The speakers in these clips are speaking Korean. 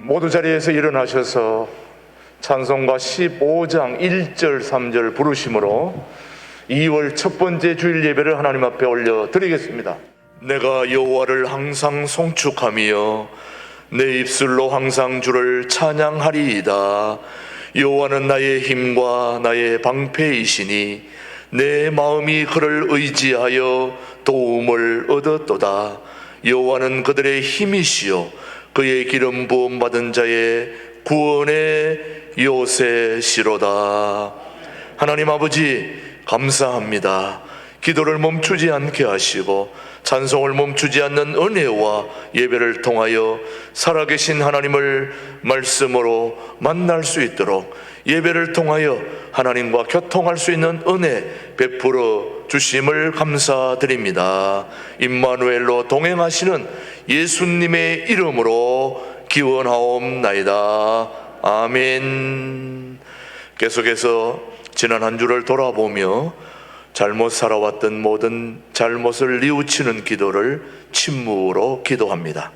모두 자리에서 일어나셔서 찬송가 15장 1절 3절 부르심으로 2월 첫 번째 주일 예배를 하나님 앞에 올려드리겠습니다. 내가 여호와를 항상 송축하며 내 입술로 항상 주를 찬양하리이다. 여호와는 나의 힘과 나의 방패이시니 내 마음이 그를 의지하여 도움을 얻었도다. 여호와는 그들의 힘이시요 그의 기름 부음 받은 자의 구원의 요새시로다. 하나님 아버지 감사합니다. 기도를 멈추지 않게 하시고 찬송을 멈추지 않는 은혜와 예배를 통하여 살아계신 하나님을 말씀으로 만날 수 있도록 예배를 통하여 하나님과 교통할 수 있는 은혜 베풀어 주심을 감사드립니다. 임마누엘로 동행하시는 예수님의 이름으로 기원하옵나이다. 아멘. 계속해서 지난 한 주를 돌아보며 잘못 살아왔던 모든 잘못을 뉘우치는 기도를 침묵으로 기도합니다.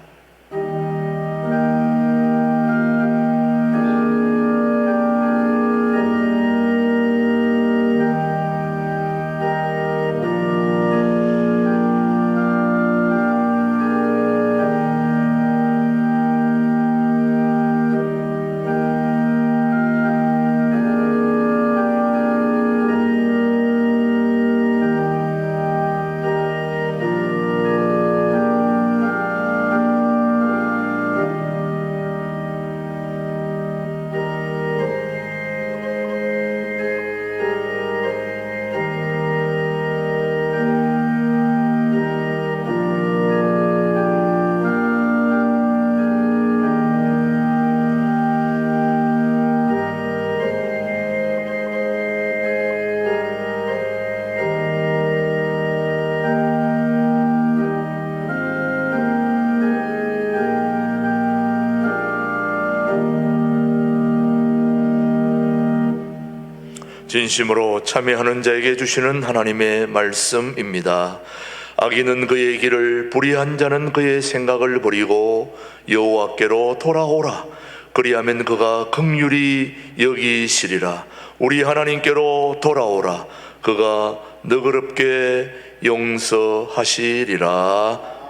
진심으로 참여하는 자에게 주시는 하나님의 말씀입니다. 악인은 그의 길을, 불의한 자는 그의 생각을 버리고 여호와께로 돌아오라. 그리하면 그가 긍휼히 여기시리라. 우리 하나님께로 돌아오라. 그가 너그럽게 용서하시리라.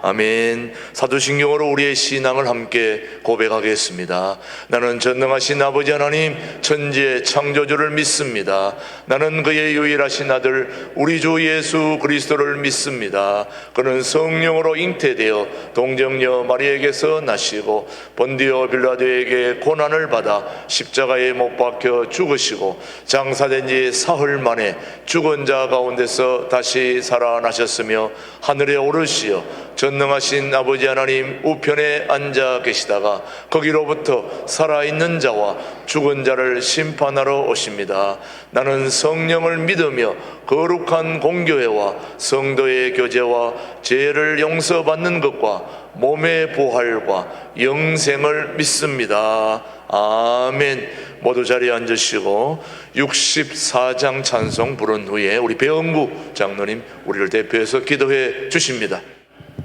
아멘. 사도신경으로 우리의 신앙을 함께 고백하겠습니다. 나는 전능하신 아버지 하나님 천지의 창조주를 믿습니다. 나는 그의 유일하신 아들 우리 주 예수 그리스도를 믿습니다. 그는 성령으로 잉태되어 동정녀 마리에게서 나시고 본디오 빌라도에게 고난을 받아 십자가에 못 박혀 죽으시고 장사된 지 사흘 만에 죽은 자 가운데서 다시 살아나셨으며 하늘에 오르시어 전능하신 아버지 하나님 우편에 앉아 계시다가 거기로부터 살아있는 자와 죽은 자를 심판하러 오십니다. 나는 성령을 믿으며 거룩한 공교회와 성도의 교제와 죄를 용서받는 것과 몸의 부활과 영생을 믿습니다. 아멘. 모두 자리에 앉으시고 64장 찬송 부른 후에 우리 배영구 장로님 우리를 대표해서 기도해 주십니다.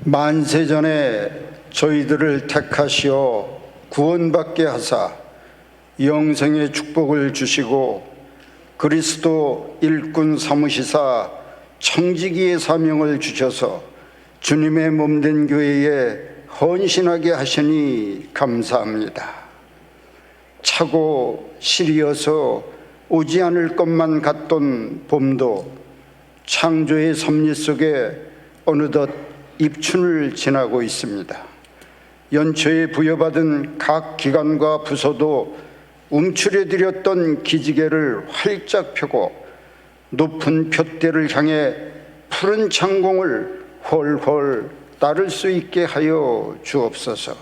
만세전에 저희들을 택하시어 구원받게 하사 영생의 축복을 주시고 그리스도 일꾼 삼으시사 청지기의 사명을 주셔서 주님의 몸된 교회에 헌신하게 하시니 감사합니다. 차고 시리어서 오지 않을 것만 같던 봄도 창조의 섭리 속에 어느덧 입춘을 지나고 있습니다. 연초에 부여받은 각 기관과 부서도 움츠려들였던 기지개를 활짝 펴고 높은 푯대를 향해 푸른 창공을 훨훨 따를 수 있게 하여 주옵소서.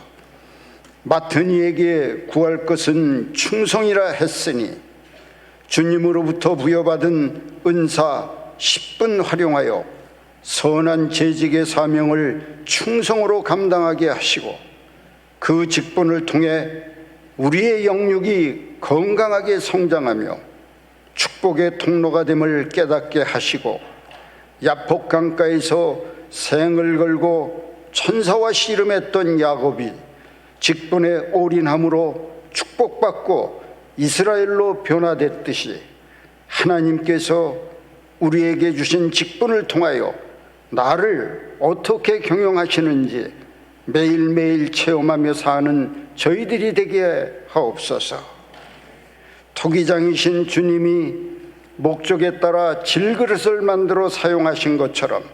맡은 이에게 구할 것은 충성이라 했으니 주님으로부터 부여받은 은사 10분 활용하여 선한 재직의 사명을 충성으로 감당하게 하시고 그 직분을 통해 우리의 영육이 건강하게 성장하며 축복의 통로가 됨을 깨닫게 하시고 야복 강가에서 생을 걸고 천사와 씨름했던 야곱이 직분에 올인함으로 축복받고 이스라엘로 변화됐듯이 하나님께서 우리에게 주신 직분을 통하여 나를 어떻게 경영하시는지 매일매일 체험하며 사는 저희들이 되게 하옵소서. 토기장이신 주님이 목적에 따라 질그릇을 만들어 사용하신 것처럼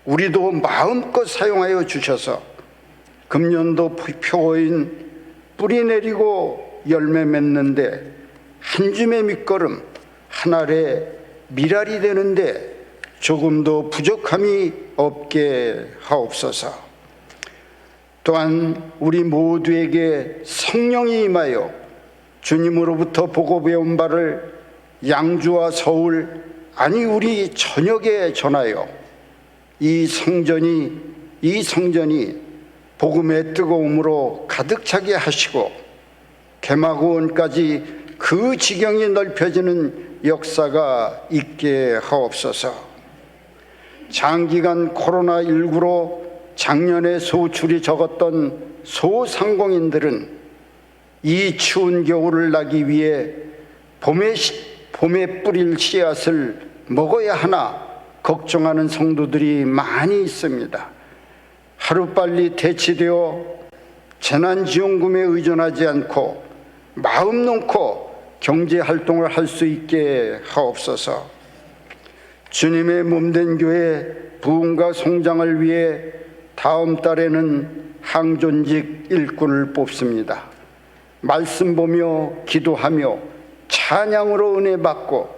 우리도 마음껏 사용하여 주셔서 금년도 표어인 뿌리 내리고 열매 맺는데 한 줌의 밑거름, 한 알의 밀알이 되는데 조금도 부족함이 없게 하옵소서. 또한 우리 모두에게 성령이 임하여 주님으로부터 보고 배운 바를 양주와 서울, 아니 우리 전역에 전하여 이 성전이 복음의 뜨거움으로 가득 차게 하시고 개마고원까지 그 지경이 넓혀지는 역사가 있게 하옵소서. 장기간 코로나19로 작년에 소출이 적었던 소상공인들은 이 추운 겨울을 나기 위해 봄에 뿌릴 씨앗을 먹어야 하나 걱정하는 성도들이 많이 있습니다. 하루빨리 대치되어 재난지원금에 의존하지 않고 마음 놓고 경제활동을 할 수 있게 하옵소서. 주님의 몸된 교회 부흥과 성장을 위해 다음 달에는 항존직 일꾼을 뽑습니다. 말씀 보며 기도하며 찬양으로 은혜 받고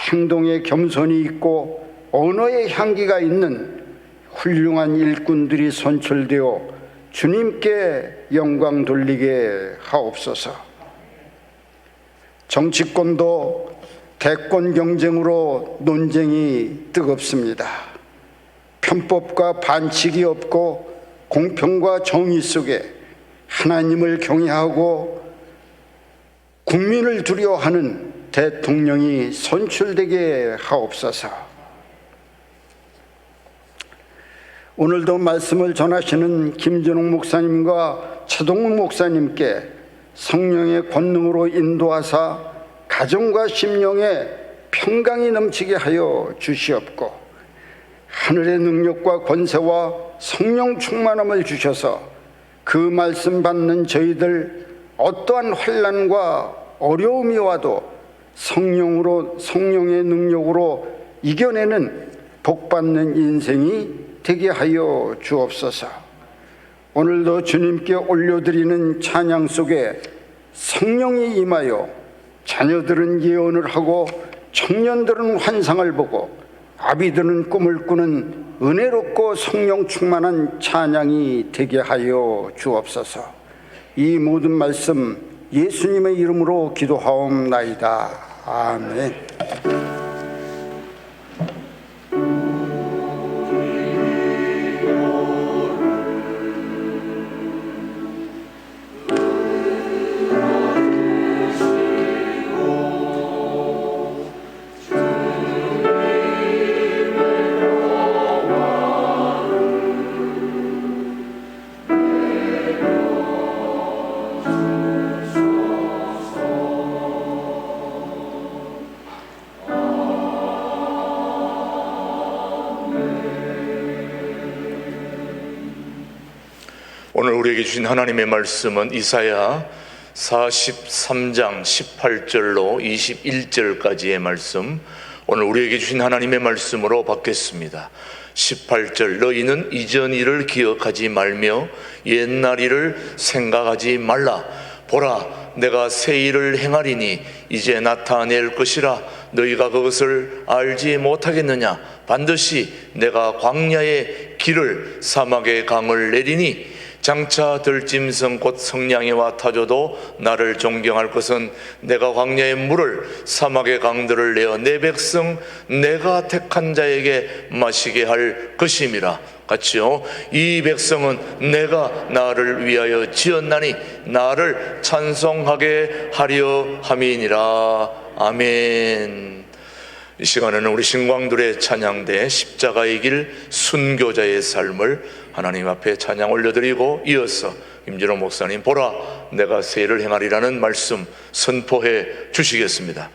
행동에 겸손이 있고 언어의 향기가 있는 훌륭한 일꾼들이 선출되어 주님께 영광 돌리게 하옵소서. 정치권도 대권 경쟁으로 논쟁이 뜨겁습니다. 편법과 반칙이 없고 공평과 정의 속에 하나님을 경외하고 국민을 두려워하는 대통령이 선출되게 하옵소서. 오늘도 말씀을 전하시는 김준홍 목사님과 최동욱 목사님께 성령의 권능으로 인도하사 가정과 심령에 평강이 넘치게 하여 주시옵고 하늘의 능력과 권세와 성령 충만함을 주셔서 그 말씀 받는 저희들 어떠한 환난과 어려움이 와도 성령의 능력으로 이겨내는 복받는 인생이 되게 하여 주옵소서. 오늘도 주님께 올려드리는 찬양 속에 성령이 임하여 자녀들은 예언을 하고 청년들은 환상을 보고 아비들은 꿈을 꾸는 은혜롭고 성령 충만한 찬양이 되게 하여 주옵소서. 이 모든 말씀 예수님의 이름으로 기도하옵나이다. 아멘. 오늘 우리에게 주신 하나님의 말씀은 이사야 43장 18절로 21절까지의 말씀, 오늘 우리에게 주신 하나님의 말씀으로 받겠습니다. 18절, 너희는 이전 일을 기억하지 말며 옛날 일을 생각하지 말라. 보라, 내가 새 일을 행하리니 이제 나타낼 것이라. 너희가 그것을 알지 못하겠느냐? 반드시 내가 광야의 길을 사막의 강을 내리니 장차 들짐승 곧 성냥이와 타조도 나를 존경할 것은 내가 광야의 물을 사막의 강들을 내어 내 백성 내가 택한 자에게 마시게 할 것임이라. 같이요. 이 백성은 내가 나를 위하여 지었나니 나를 찬송하게 하려 함이니라. 아멘. 이 시간에는 우리 신광들의 찬양대 십자가의 길 순교자의 삶을 하나님 앞에 찬양 올려드리고, 이어서 임진호 목사님 보라 내가 새 일을 행하리라는 말씀 선포해 주시겠습니다.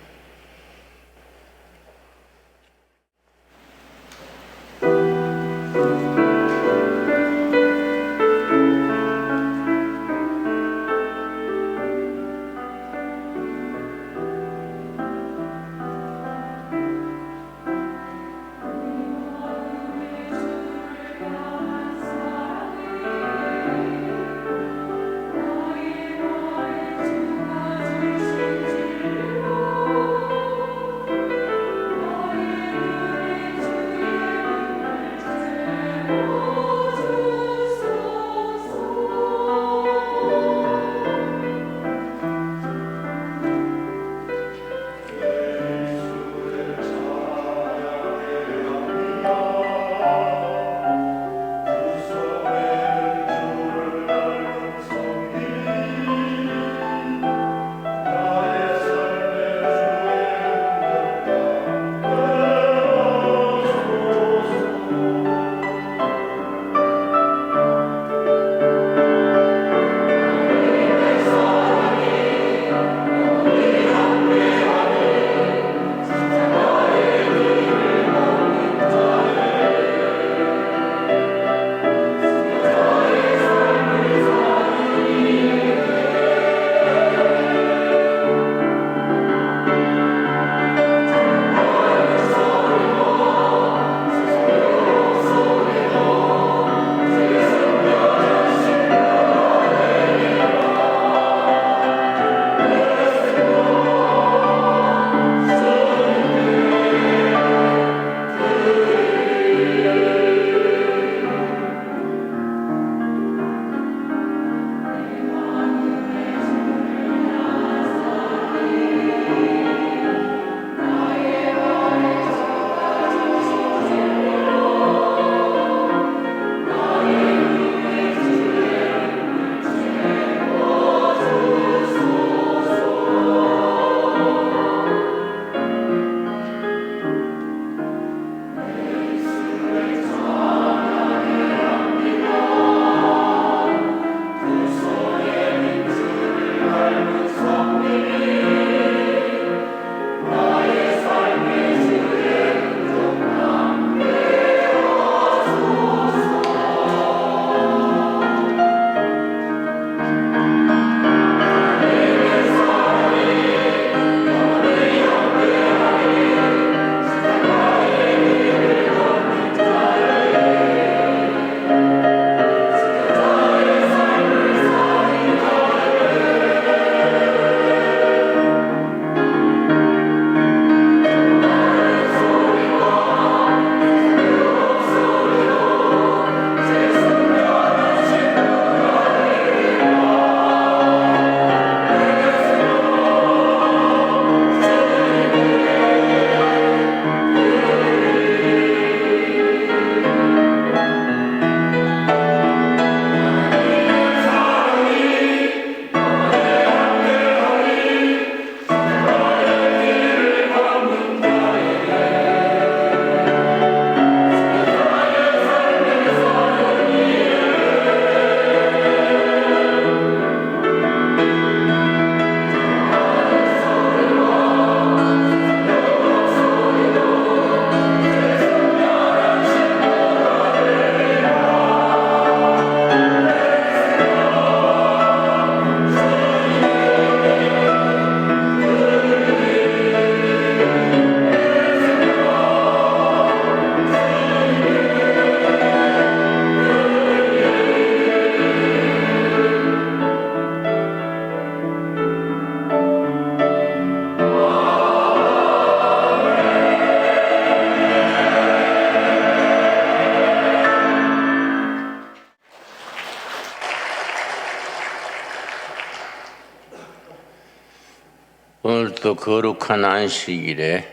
오늘도 거룩한 안식일에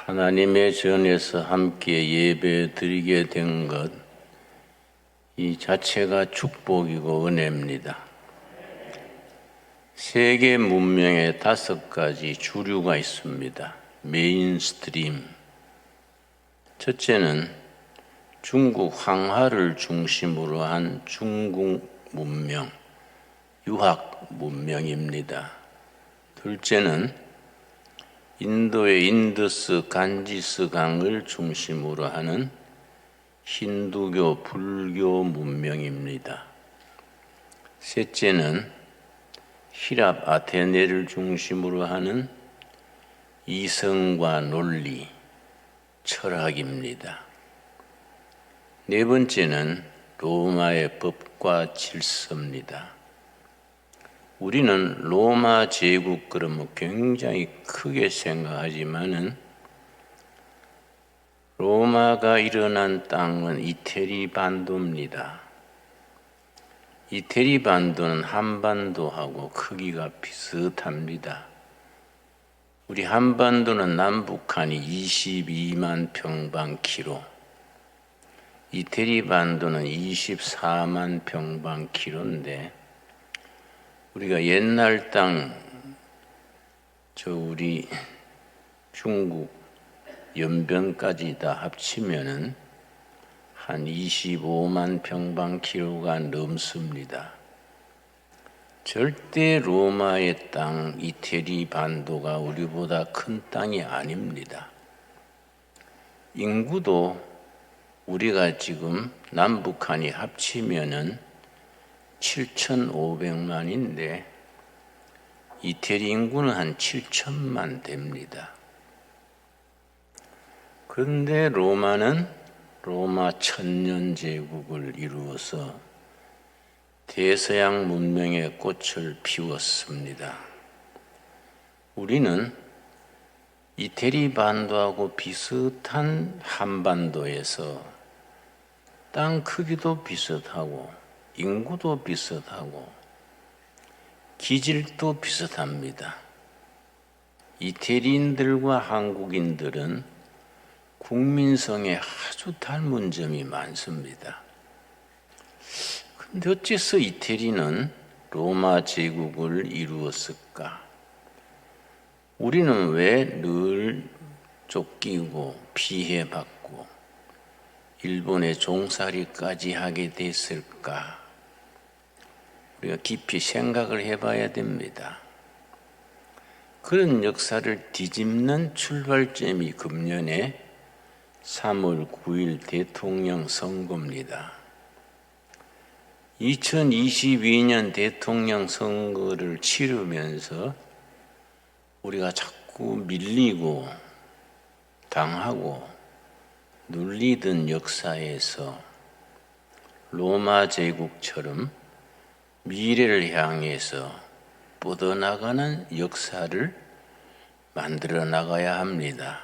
하나님의 전에서 함께 예배 드리게 된 것, 이 자체가 축복이고 은혜입니다. 세계 문명에 5가지 주류가 있습니다. 메인스트림. 첫째는 중국 황하를 중심으로 한 중국 문명, 유학 문명입니다. 둘째는 인도의 인더스 간지스 강을 중심으로 하는 힌두교 불교 문명입니다. 셋째는 히랍 아테네를 중심으로 하는 이성과 논리, 철학입니다. 네 번째는 로마의 법과 질서입니다. 우리는 로마 제국 그러면 굉장히 크게 생각하지만은 로마가 일어난 땅은 이태리 반도입니다. 이태리 반도는 한반도하고 크기가 비슷합니다. 우리 한반도는 남북한이 22만 평방키로, 이태리 반도는 24만 평방키로인데 우리가 옛날 땅, 우리 중국 연변까지 다 합치면은 한 25만 평방키로가 넘습니다. 절대 로마의 땅, 이태리 반도가 우리보다 큰 땅이 아닙니다. 인구도 우리가 지금 남북한이 합치면은 7,500만인데 이태리 인구는 한 7천만 됩니다. 그런데 로마는 로마 천년제국을 이루어서 대서양 문명의 꽃을 피웠습니다. 우리는 이태리 반도하고 비슷한 한반도에서 땅 크기도 비슷하고 인구도 비슷하고 기질도 비슷합니다. 이태리인들과 한국인들은 국민성에 아주 닮은 점이 많습니다. 그런데 어째서 이태리는 로마 제국을 이루었을까? 우리는 왜 늘 쫓기고 피해받고 일본의 종살이까지 하게 됐을까? 우리가 깊이 생각을 해봐야 됩니다. 그런 역사를 뒤집는 출발점이 금년에 3월 9일 대통령 선거입니다. 2022년 대통령 선거를 치르면서 우리가 자꾸 밀리고 당하고 눌리던 역사에서 로마 제국처럼 미래를 향해서 뻗어나가는 역사를 만들어 나가야 합니다.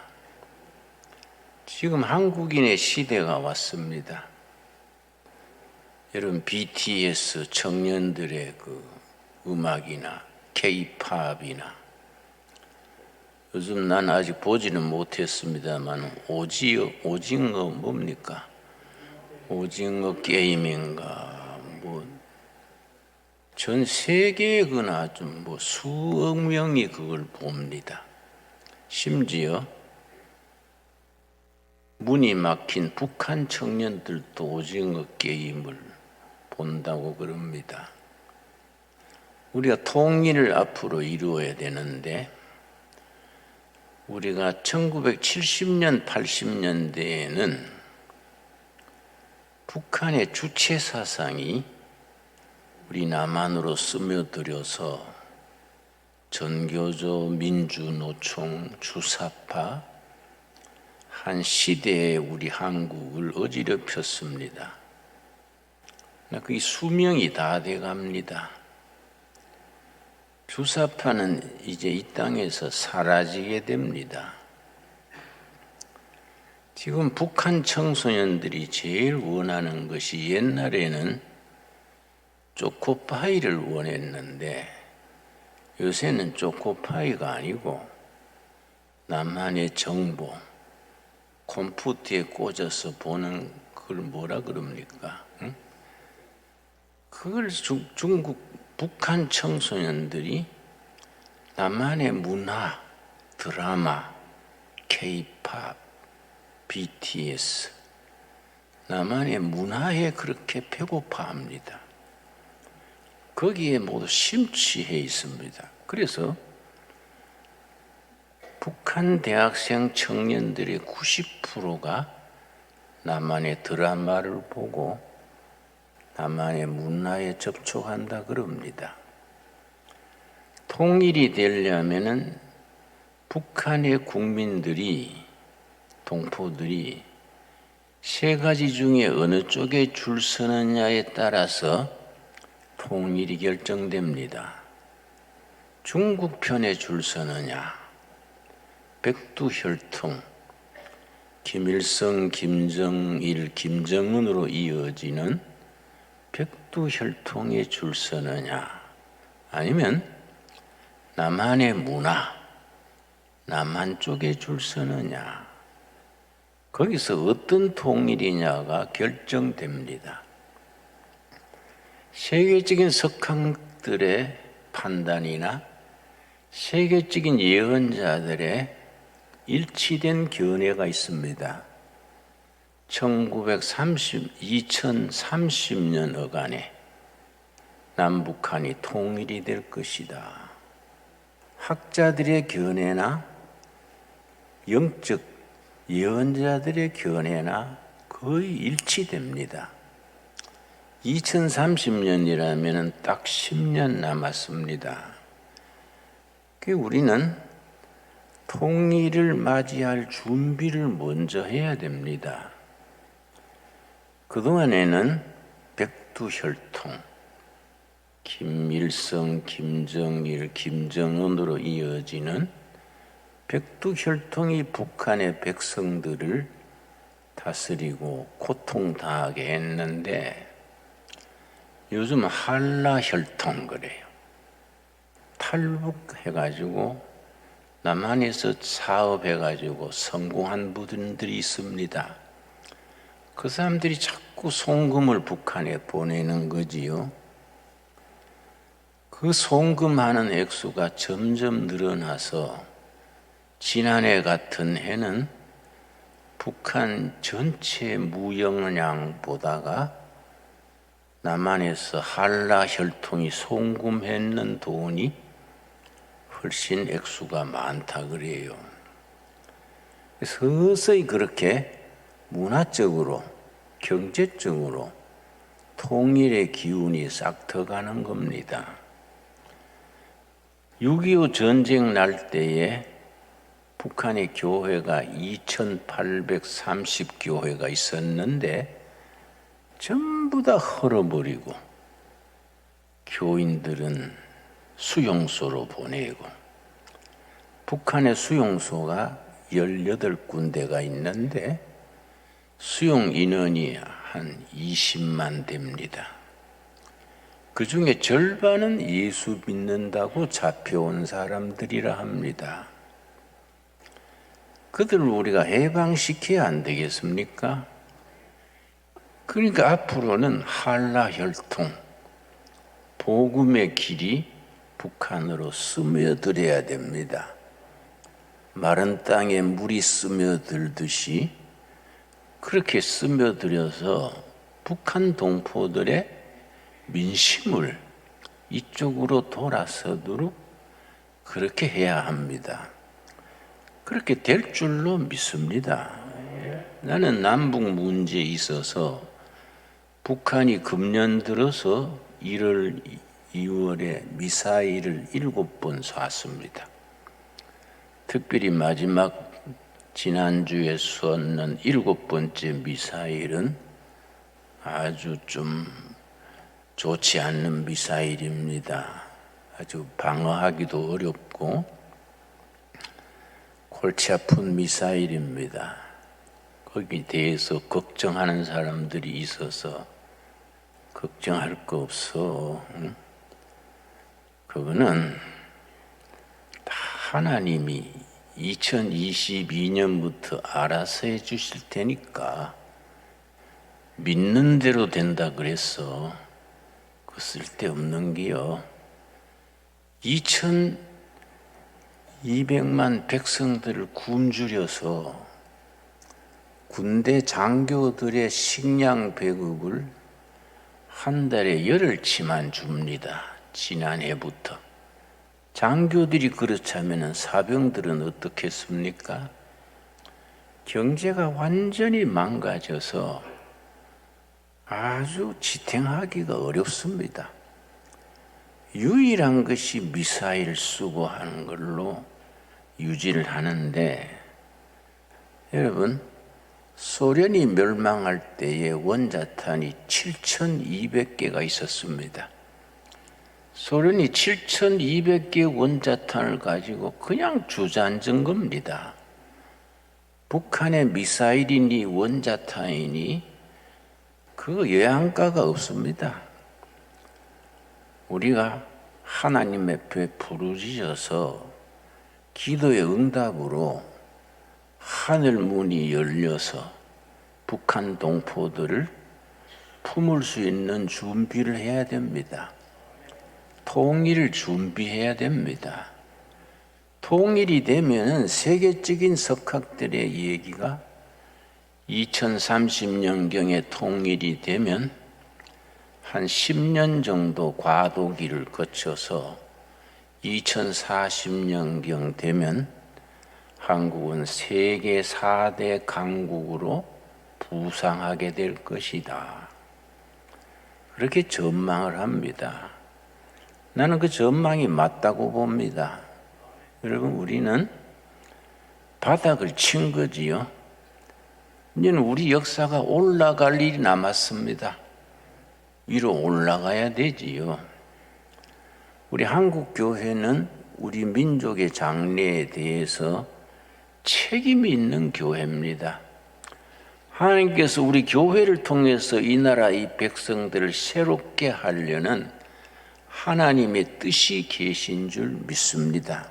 지금 한국인의 시대가 왔습니다. 여러분 BTS 청년들의 그 음악이나 K-팝이나 요즘 난 아직 보지는 못했습니다만 오징어 뭡니까? 오징어 게임인가 뭐 전 세계거나 좀 뭐 수억 명이 그걸 봅니다. 심지어 문이 막힌 북한 청년들도 오징어 게임을 본다고 그럽니다. 우리가 통일을 앞으로 이루어야 되는데 우리가 1970년, 80년대에는 북한의 주체 사상이 우리 남한으로 스며들어서 전교조, 민주노총, 주사파 한 시대에 우리 한국을 어지럽혔습니다. 그 수명이 다 돼갑니다. 주사파는 이제 이 땅에서 사라지게 됩니다. 지금 북한 청소년들이 제일 원하는 것이 옛날에는 초코파이를 원했는데 요새는 초코파이가 아니고 남한의 정보, 컴퓨터에 꽂아서 보는 그걸 뭐라 그럽니까? 응? 그걸 중국, 북한 청소년들이 남한의 문화, 드라마 K-팝, BTS, 남한의 문화에 그렇게 배고파합니다. 거기에 모두 심취해 있습니다. 그래서 북한 대학생 청년들의 90%가 남한의 드라마를 보고 남한의 문화에 접촉한다 그럽니다. 통일이 되려면은 북한의 국민들이, 동포들이 세 가지 중에 어느 쪽에 줄 서느냐에 따라서 통일이 결정됩니다. 중국 편에 줄 서느냐, 백두혈통, 김일성, 김정일, 김정은으로 이어지는 백두혈통에 줄 서느냐, 아니면 남한의 문화, 남한 쪽에 줄 서느냐, 거기서 어떤 통일이냐가 결정됩니다. 세계적인 석학들의 판단이나 세계적인 예언자들의 일치된 견해가 있습니다. 2030년 어간에 남북한이 통일이 될 것이다. 학자들의 견해나 영적 예언자들의 견해나 거의 일치됩니다. 2030년이라면 딱 10년 남았습니다. 우리는 통일을 맞이할 준비를 먼저 해야 됩니다. 그동안에는 백두혈통, 김일성, 김정일, 김정은으로 이어지는 백두혈통이 북한의 백성들을 다스리고 고통당하게 했는데 요즘 한라혈통 그래요. 탈북해가지고 남한에서 사업해가지고 성공한 분들이 있습니다. 그 사람들이 자꾸 송금을 북한에 보내는 거지요. 그 송금하는 액수가 점점 늘어나서 지난해 같은 해는 북한 전체 무역량보다가 남한에서 한라혈통이 송금했는 돈이 훨씬 액수가 많다 그래요. 서서히 그렇게 문화적으로, 경제적으로 통일의 기운이 싹트가는 겁니다. 6.25 전쟁 날 때에 북한의 교회가 2,830교회가 있었는데 전부 다 헐어버리고 교인들은 수용소로 보내고 북한의 수용소가 18군데가 있는데 수용 인원이 한 20만 됩니다. 그 중에 절반은 예수 믿는다고 잡혀온 사람들이라 합니다. 그들을 우리가 해방시켜야 안 되겠습니까? 그러니까 앞으로는 한라혈통, 복음의 길이 북한으로 스며들어야 됩니다. 마른 땅에 물이 스며들듯이 그렇게 스며들어서 북한 동포들의 민심을 이쪽으로 돌아서도록 그렇게 해야 합니다. 그렇게 될 줄로 믿습니다. 나는 남북 문제에 있어서 북한이 금년 들어서 1월, 2월에 미사일을 7번 쐈습니다. 특별히 마지막 지난주에 쏘는 7번째 미사일은 아주 좀 좋지 않는 미사일입니다. 아주 방어하기도 어렵고 골치 아픈 미사일입니다. 거기에 대해서 걱정하는 사람들이 있어서 걱정할 거 없어. 그거는 다 하나님이 2022년부터 알아서 해 주실 테니까 믿는 대로 된다 그랬어. 그 쓸데없는 게요. 200만 백성들을 굶주려서 군대 장교들의 식량 배급을 한 달에 8치만 줍니다. 지난해부터. 장교들이 그렇다면 사병들은 어떻겠습니까? 경제가 완전히 망가져서 아주 지탱하기가 어렵습니다. 유일한 것이 미사일 쓰고 하는 걸로 유지를 하는데, 여러분, 소련이 멸망할 때에 원자탄이 7,200개가 있었습니다. 소련이 7,200개 원자탄을 가지고 그냥 주저앉은 겁니다. 북한의 미사일이니 원자탄이니 그 영양가가 없습니다. 우리가 하나님 앞에 부르짖어서 기도의 응답으로 하늘 문이 열려서 북한 동포들을 품을 수 있는 준비를 해야 됩니다. 통일을 준비해야 됩니다. 통일이 되면 세계적인 석학들의 얘기가 2030년경에 통일이 되면 한 10년 정도 과도기를 거쳐서 2040년경 되면 한국은 세계 4대 강국으로 부상하게 될 것이다. 그렇게 전망을 합니다. 나는 그 전망이 맞다고 봅니다. 여러분, 우리는 바닥을 친 거지요. 이제는 우리 역사가 올라갈 일이 남았습니다. 위로 올라가야 되지요. 우리 한국교회는 우리 민족의 장래에 대해서 책임이 있는 교회입니다. 하나님께서 우리 교회를 통해서 이 나라 이 백성들을 새롭게 하려는 하나님의 뜻이 계신 줄 믿습니다.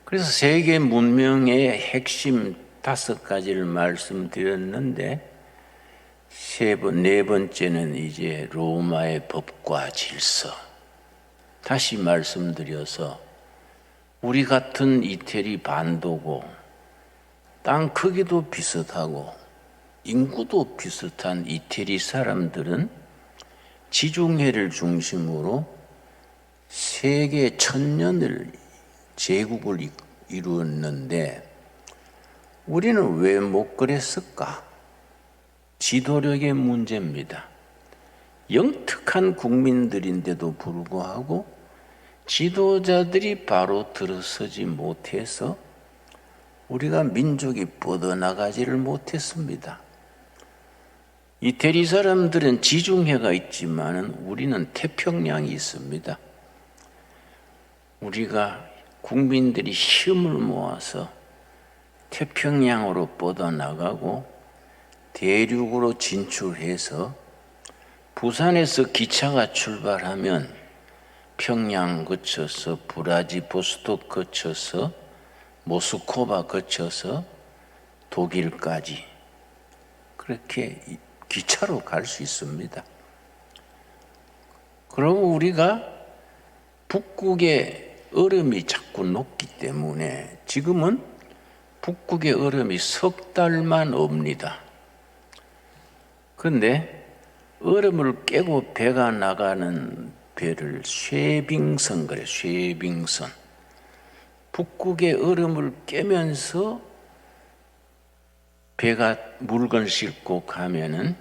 그래서 세계 문명의 핵심 5가지를 말씀드렸는데 네 번째는 이제 로마의 법과 질서. 다시 말씀드려서 우리 같은 이태리 반도고 땅 크기도 비슷하고 인구도 비슷한 이태리 사람들은 지중해를 중심으로 세계 1000년을 제국을 이루었는데 우리는 왜 못 그랬을까? 지도력의 문제입니다. 영특한 국민들인데도 불구하고 지도자들이 바로 들어서지 못해서 우리가 민족이 뻗어나가지를 못했습니다. 이태리 사람들은 지중해가 있지만 우리는 태평양이 있습니다. 우리가 국민들이 힘을 모아서 태평양으로 뻗어나가고 대륙으로 진출해서 부산에서 기차가 출발하면 평양 거쳐서 브라지보스톡 거쳐서 모스코바 거쳐서 독일까지 그렇게 기차로 갈 수 있습니다. 그리고 우리가 북극의 얼음이 자꾸 녹기 때문에 지금은 북극의 얼음이 석 달만 옵니다. 그런데 얼음을 깨고 배가 나가는 배를 쉐빙선 그래, 쉐빙선. 북극의 얼음을 깨면서 배가 물건 싣고 가면은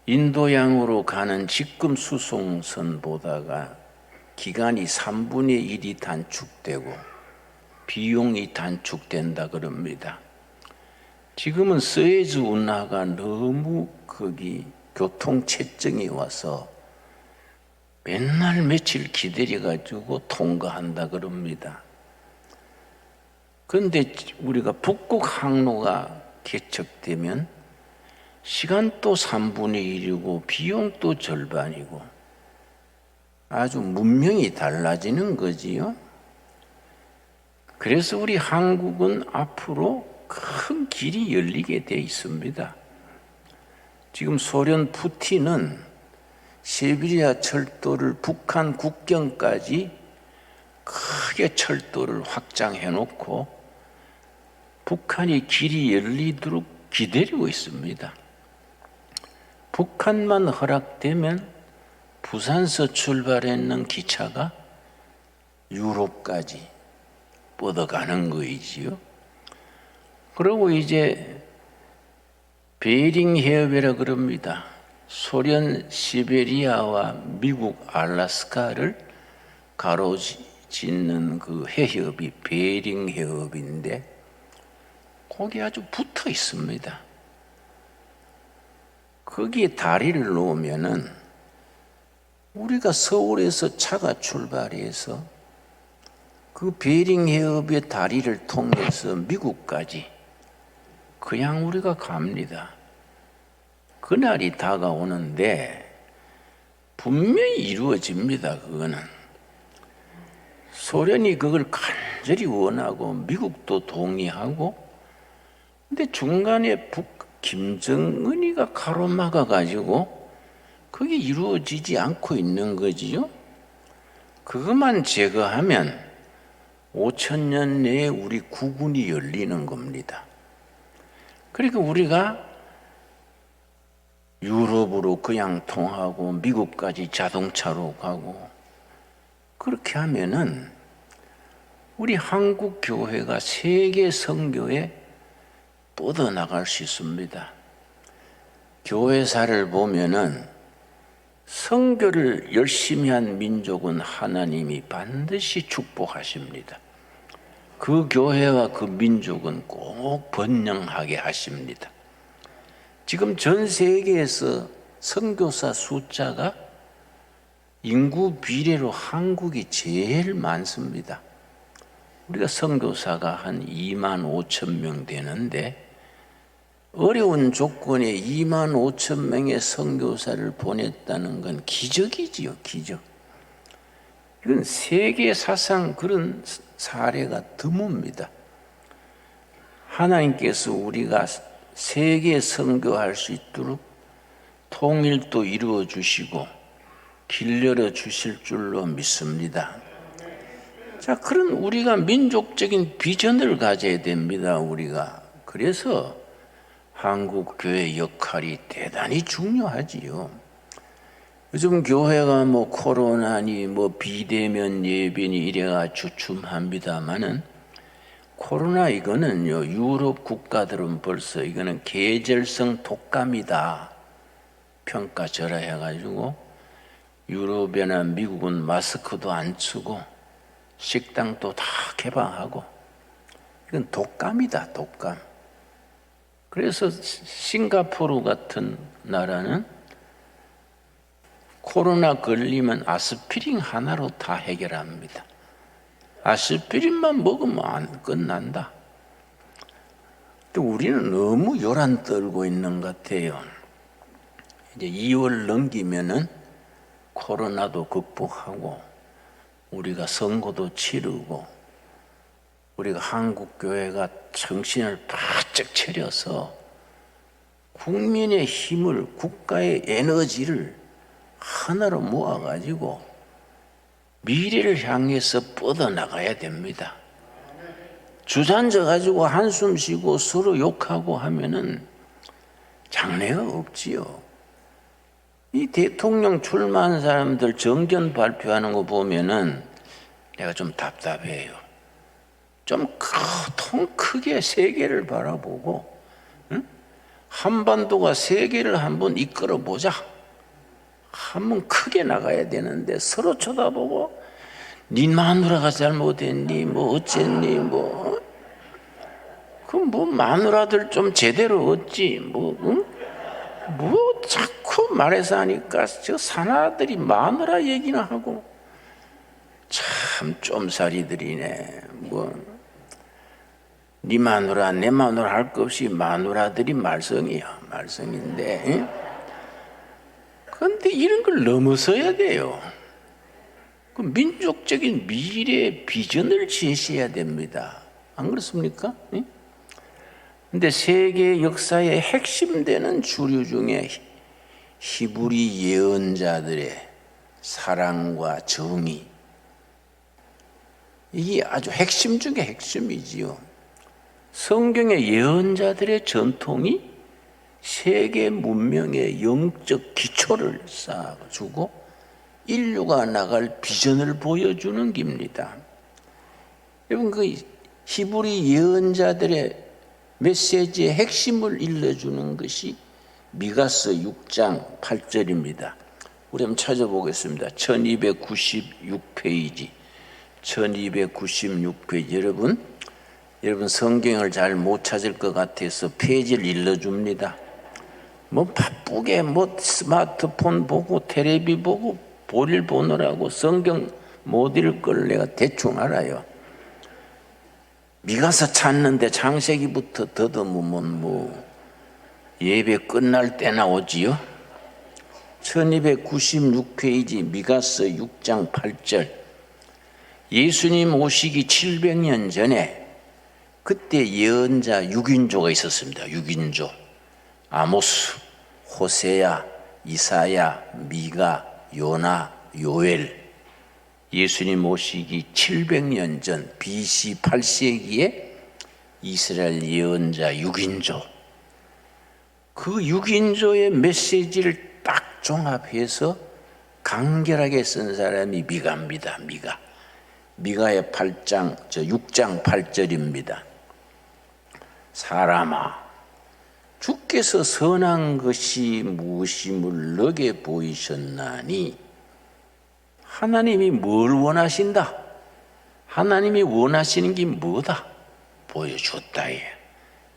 인도양으로 가는 직금 수송선보다가 기간이 3분의 1이 단축되고 비용이 단축된다 그럽니다. 지금은 스에즈 운하가 너무 거기 교통체증이 와서 맨날 며칠 기다려가지고 통과한다 그럽니다. 그런데 우리가 북극 항로가 개척되면 시간도 3분의 1이고 비용도 절반이고 아주 문명이 달라지는 거지요. 그래서 우리 한국은 앞으로 큰 길이 열리게 돼 있습니다. 지금 소련 푸틴은 시베리아 철도를 북한 국경까지 크게 철도를 확장해 놓고 북한이 길이 열리도록 기다리고 있습니다. 북한만 허락되면 부산서 출발했는 기차가 유럽까지 뻗어가는 거이지요. 그리고 이제 베링 해협이라 그럽니다. 소련 시베리아와 미국 알래스카를 가로짓는 그 해협이 베링 해협인데 거기 아주 붙어 있습니다. 거기에 다리를 놓으면은 우리가 서울에서 차가 출발해서 그 베링 해협의 다리를 통해서 미국까지 그냥 우리가 갑니다. 그날이 다가오는데 분명히 이루어집니다. 그거는 소련이 그걸 간절히 원하고 미국도 동의하고, 근데 중간에 김정은이가 가로막아 가지고 그게 이루어지지 않고 있는 거지요. 그것만 제거하면 5,000년 내에 우리 국운이 열리는 겁니다. 그러니까 우리가 유럽으로 그냥 통하고 미국까지 자동차로 가고 그렇게 하면은 우리 한국 교회가 세계 선교에 뻗어나갈 수 있습니다. 교회사를 보면은 선교를 열심히 한 민족은 하나님이 반드시 축복하십니다. 그 교회와 그 민족은 꼭 번영하게 하십니다. 지금 전 세계에서 선교사 숫자가 인구 비례로 한국이 제일 많습니다. 우리가 선교사가 한 2만 5천 명 되는데 어려운 조건에 2만 5천 명의 선교사를 보냈다는 건 기적이지요, 기적. 이건 세계 사상 그런 사례가 드뭅니다. 하나님께서 우리가 세계 선교할 수 있도록 통일도 이루어 주시고 길 열어 주실 줄로 믿습니다. 자, 그런 우리가 민족적인 비전을 가져야 됩니다. 우리가. 그래서 한국 교회 역할이 대단히 중요하지요. 요즘 교회가 뭐 코로나니 뭐 비대면 예배니 이래가 주춤합니다마는 코로나 이거는요, 유럽 국가들은 벌써 이거는 계절성 독감이다 평가절하해가지고 유럽이나 미국은 마스크도 안 쓰고 식당도 다 개방하고 이건 독감이다, 독감. 그래서 싱가포르 같은 나라는 코로나 걸리면 아스피린 하나로 다 해결합니다. 아스피린만 먹으면 끝난다. 근데 우리는 너무 요란 떨고 있는 것 같아요. 이제 2월 넘기면은 코로나도 극복하고 우리가 선거도 치르고 우리가 한국 교회가 정신을 바짝 차려서 국민의 힘을, 국가의 에너지를 하나로 모아가지고 미래를 향해서 뻗어나가야 됩니다. 주저앉아 가지고 한숨 쉬고 서로 욕하고 하면은 장래가 없지요. 이 대통령 출마한 사람들 정견 발표하는 거 보면은 내가 좀 답답해요. 좀 통 크게 세계를 바라보고, 응? 한반도가 세계를 한번 이끌어 보자. 한번 크게 나가야 되는데 서로 쳐다보고 네 마누라가 잘못했니 뭐 어쨌니 뭐 마누라들 좀 제대로 얻지 뭐 응? 뭐 자꾸 말해서 하니까 저 사나들이 마누라 얘기나 하고 참 쫌살이들이네. 뭐 네 마누라 내 마누라 할 것 없이 마누라들이 말썽이야, 말썽인데. 그런데 이런 걸 넘어서야 돼요. 그 민족적인 미래 비전을 제시해야 됩니다. 안 그렇습니까? 근데 세계 역사의 핵심되는 주류 중에 히브리 예언자들의 사랑과 정의, 이게 아주 핵심 중에 핵심이지요. 성경의 예언자들의 전통이 세계 문명의 영적 기초를 쌓아주고 인류가 나갈 비전을 보여주는 겁니다. 여러분, 그 히브리 예언자들의 메시지의 핵심을 일러주는 것이 미가서 6장 8절입니다. 우리 한번 찾아보겠습니다. 1296페이지. 1296페이지. 여러분 성경을 잘 못 찾을 것 같아서 페이지를 일러줍니다. 뭐 바쁘게 뭐 스마트폰 보고 텔레비 보고 볼일 보느라고 성경 못 읽을 걸 내가 대충 알아요. 미가서 찾는데 창세기부터 더듬으면 뭐 예배 끝날 때나 오지요. 1296페이지 미가서 6장 8절. 예수님 오시기 700년 전에 그때 예언자 6인조가 있었습니다. 6인조. 아모스, 호세야, 이사야, 미가, 요나, 요엘. 예수님 오시기 700년 전 BC 8세기에 이스라엘 예언자 6인조. 그 6인조의 메시지를 딱 종합해서 간결하게 쓴 사람이 미가입니다. 미가의 6장 8절입니다. 사람아, 주께서 선한 것이 무엇임을 너게 보이셨나니. 하나님이 뭘 원하신다? 하나님이 원하시는 게 뭐다? 보여줬다.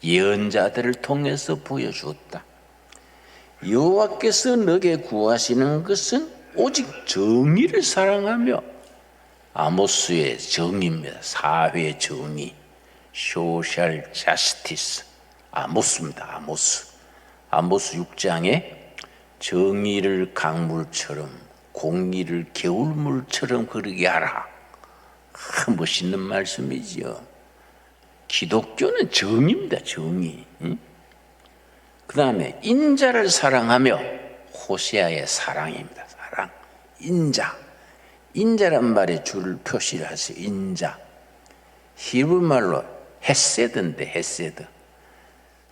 예언자들을 통해서 보여줬다. 여호와께서 너게 구하시는 것은 오직 정의를 사랑하며, 아모스의 정의입니다. 사회의 정의, 소셜 자스티스. 아모스입니다. 아모스 6장에 정의를 강물처럼 공의를 개울물처럼 흐르게 하라. 멋있는 말씀이지요. 기독교는 정의입니다. 정의. 그 다음에 인자를 사랑하며, 호세아의 사랑입니다. 사랑. 인자란 말에 줄을 표시를 하세요. 인자. 히브리말로 헤세드인데, 헤세드.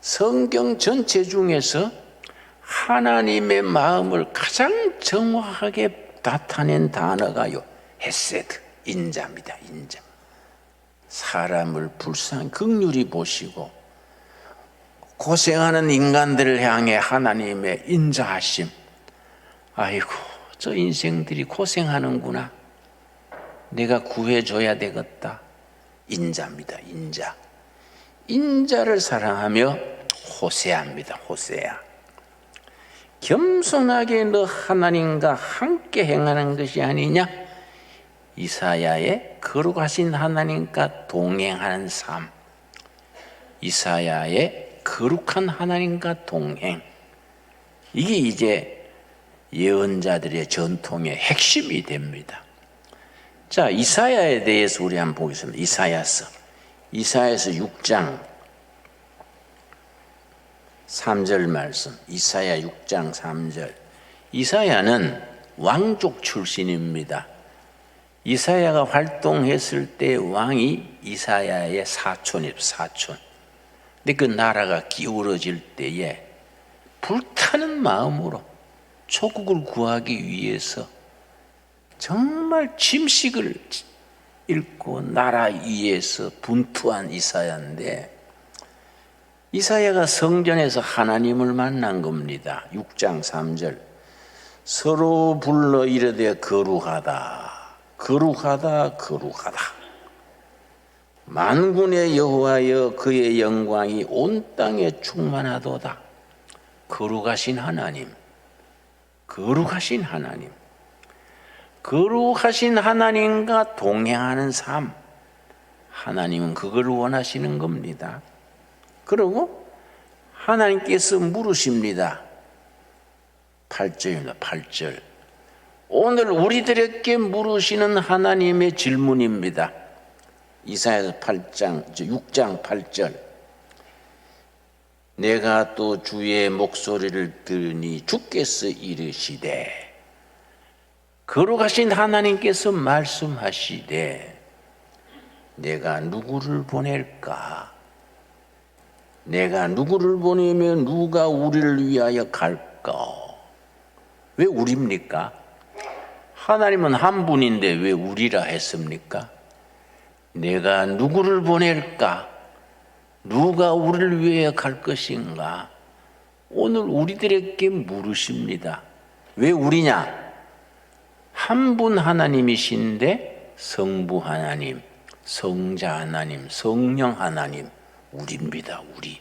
성경 전체 중에서 하나님의 마음을 가장 정확하게 나타낸 단어가요, 헤세드, 인자입니다. 인자. 사람을 불쌍히 긍휼히 보시고 고생하는 인간들을 향해 하나님의 인자하심. 아이고, 저 인생들이 고생하는구나. 내가 구해줘야 되겠다. 인자입니다. 인자를 사랑하며 호세아입니다. 호세아. 겸손하게 너 하나님과 함께 행하는 것이 아니냐? 이사야의 거룩하신 하나님과 동행하는 삶. 이사야의 거룩한 하나님과 동행. 이게 이제 예언자들의 전통의 핵심이 됩니다. 자, 이사야에 대해서 우리 한번 보겠습니다. 이사야서 6장 3절 말씀. 이사야 6장 3절. 이사야는 왕족 출신입니다. 이사야가 활동했을 때 왕이 이사야의 사촌입니다. 사촌. 근데 그 나라가 기울어질 때에 불타는 마음으로 조국을 구하기 위해서 정말 짐식을 잃고 나라 위에서 분투한 이사야인데, 이사야가 성전에서 하나님을 만난 겁니다. 6장 3절. 서로 불러 이르되 거룩하다. 만군의 여호와여, 그의 영광이 온 땅에 충만하도다. 거룩하신 하나님. 거룩하신 하나님과 동행하는 삶. 하나님은 그걸 원하시는 겁니다. 그리고 하나님께서 물으십니다. 8절입니다. 8절. 오늘 우리들에게 물으시는 하나님의 질문입니다. 이사야서 6장 8절. 내가 또 주의 목소리를 들으니 주께서 이르시되, 거룩하신 하나님께서 말씀하시되, 내가 누구를 보낼까? 내가 누구를 보내면 누가 우리를 위하여 갈까? 왜 우리입니까? 하나님은 한 분인데 왜 우리라 했습니까? 내가 누구를 보낼까? 누가 우리를 위하여 갈 것인가? 오늘 우리들에게 물으십니다. 왜 우리냐? 한 분 하나님이신데 성부 하나님, 성자 하나님, 성령 하나님, 우리입니다. 우리.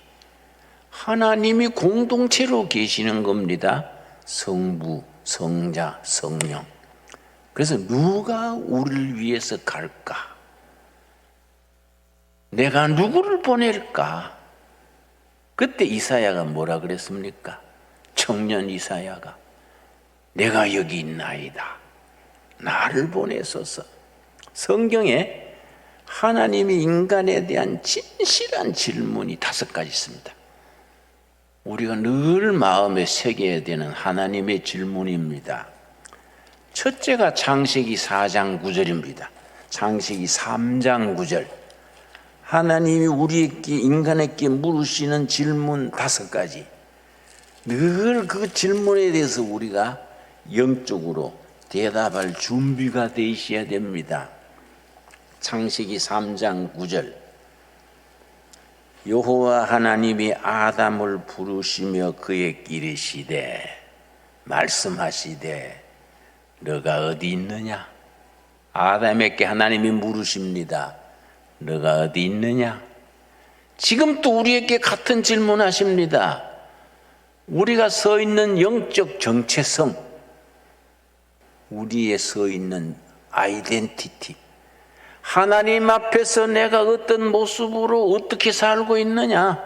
하나님이 공동체로 계시는 겁니다. 성부, 성자, 성령. 그래서 누가 우리를 위해서 갈까? 내가 누구를 보낼까? 그때 이사야가 뭐라 그랬습니까? 청년 이사야가 내가 여기 있나이다. 나를 보내소서. 성경에 하나님이 인간에 대한 진실한 질문이 5가지 있습니다. 우리가 늘 마음에 새겨야 되는 하나님의 질문입니다. 첫째가 창세기 4장 9절입니다. 창세기 3장 9절. 하나님이 우리에게 인간에게 물으시는 질문 5가지. 늘 그 질문에 대해서 우리가 영적으로 대답할 준비가 되어 있어야 됩니다. 창세기 3장 9절. 여호와 하나님이 아담을 부르시며 그에게 이르시되 말씀하시되 너가 어디 있느냐? 아담에게 하나님이 물으십니다. 너가 어디 있느냐? 지금 또 우리에게 같은 질문하십니다. 우리가 서 있는 영적 정체성, 우리의 서 있는 아이덴티티, 하나님 앞에서 내가 어떤 모습으로 어떻게 살고 있느냐?